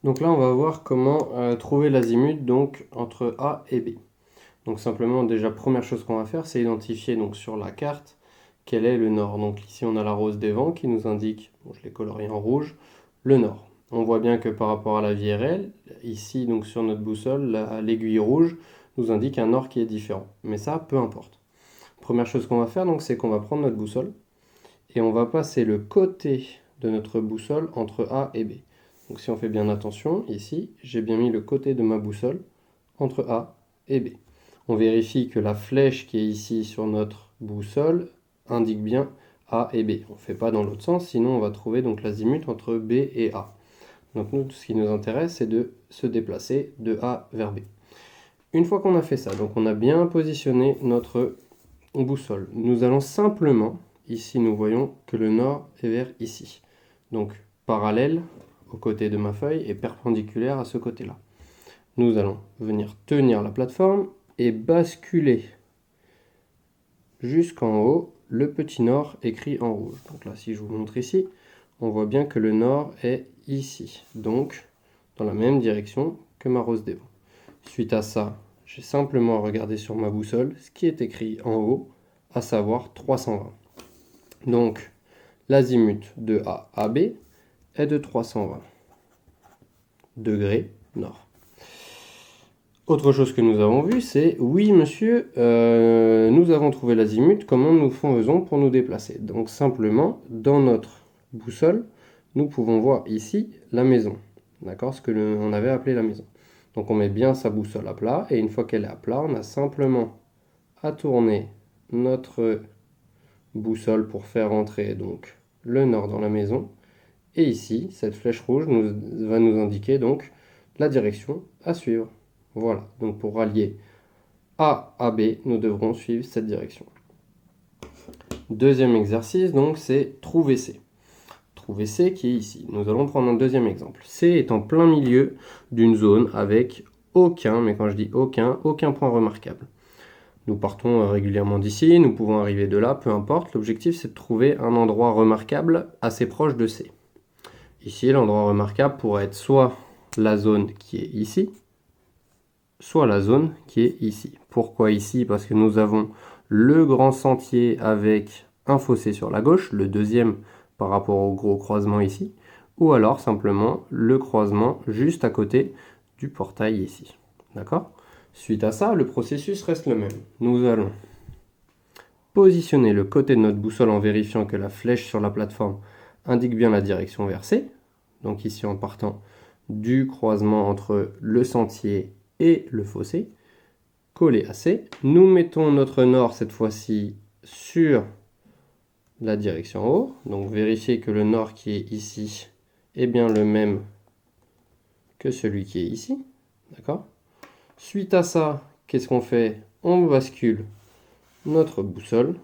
Donc là, on va voir comment trouver l'azimut donc entre A et B. Donc simplement, déjà, première chose qu'on va faire, c'est identifier donc sur la carte quel est le nord. Donc ici, on a la rose des vents qui nous indique, bon, je l'ai colorié en rouge, le nord. On voit bien que par rapport à la vie réelle, ici donc sur notre boussole, l'aiguille rouge nous indique un nord qui est différent. Mais ça, peu importe. Première chose qu'on va faire, donc, c'est qu'on va prendre notre boussole et on va passer le côté de notre boussole entre A et B. Donc si on fait bien attention, ici, j'ai bien mis le côté de ma boussole entre A et B. On vérifie que la flèche qui est ici sur notre boussole indique bien A et B. On ne fait pas dans l'autre sens, sinon on va trouver donc l'azimut entre B et A. Donc nous, ce qui nous intéresse, c'est de se déplacer de A vers B. Une fois qu'on a fait ça, donc on a bien positionné notre boussole, nous allons simplement, ici nous voyons que le nord est vers ici. Donc parallèle au côté de ma feuille et perpendiculaire à ce côté-là. Nous allons venir tenir la plateforme et basculer jusqu'en haut le petit nord écrit en rouge. Donc là, si je vous montre ici, on voit bien que le nord est ici, donc dans la même direction que ma rose des vents. Suite à ça, j'ai simplement regardé sur ma boussole ce qui est écrit en haut, à savoir 320. Donc l'azimut de A à B est de 320 degrés nord. Autre chose que nous avons vu, c'est oui monsieur, nous avons trouvé l'azimut, comment nous faisons pour nous déplacer? Donc simplement, dans notre boussole, nous pouvons voir ici la maison, d'accord, ce que on avait appelé la maison. Donc on met bien sa boussole à plat, et une fois qu'elle est à plat, on a simplement à tourner notre boussole pour faire entrer donc le nord dans la maison. Et ici, cette flèche rouge va nous indiquer donc la direction à suivre. Voilà, donc pour rallier A à B, nous devrons suivre cette direction. Deuxième exercice, donc, c'est trouver C. Trouver C qui est ici. Nous allons prendre un deuxième exemple. C est en plein milieu d'une zone avec aucun, mais quand je dis aucun point remarquable. Nous partons régulièrement d'ici, nous pouvons arriver de là, peu importe. L'objectif, c'est de trouver un endroit remarquable assez proche de C. Ici, l'endroit remarquable pourrait être soit la zone qui est ici, soit la zone qui est ici. Pourquoi ici? Parce que nous avons le grand sentier avec un fossé sur la gauche, le deuxième par rapport au gros croisement ici, ou alors simplement le croisement juste à côté du portail ici. D'accord? Suite à ça, le processus reste le même. Nous allons positionner le côté de notre boussole en vérifiant que la flèche sur la plateforme indique bien la direction vers C. Donc ici en partant du croisement entre le sentier et le fossé, collé à C. Nous mettons notre nord cette fois-ci sur la direction en haut. Donc vérifiez que le nord qui est ici est bien le même que celui qui est ici. D'accord? Suite à ça, qu'est-ce qu'on fait? On bascule notre boussole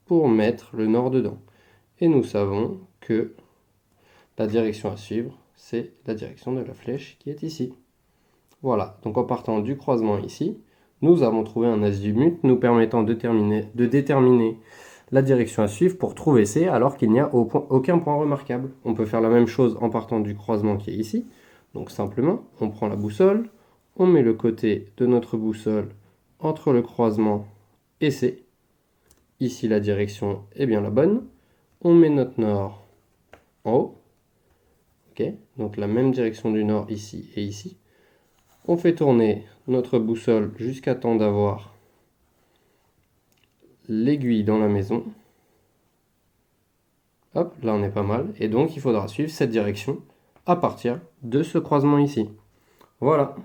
pour mettre le nord dedans. Et nous savons que la direction à suivre, c'est la direction de la flèche qui est ici. Voilà, donc en partant du croisement ici, nous avons trouvé un azimut nous permettant de déterminer la direction à suivre pour trouver C alors qu'il n'y a aucun point remarquable. On peut faire la même chose en partant du croisement qui est ici. Donc simplement, on prend la boussole, on met le côté de notre boussole entre le croisement et C. Ici, la direction est bien la bonne. On met notre nord en haut. Ok, donc la même direction du nord ici et ici. On fait tourner notre boussole jusqu'à temps d'avoir l'aiguille dans la maison. Hop, là on est pas mal. Et donc il faudra suivre cette direction à partir de ce croisement ici. Voilà.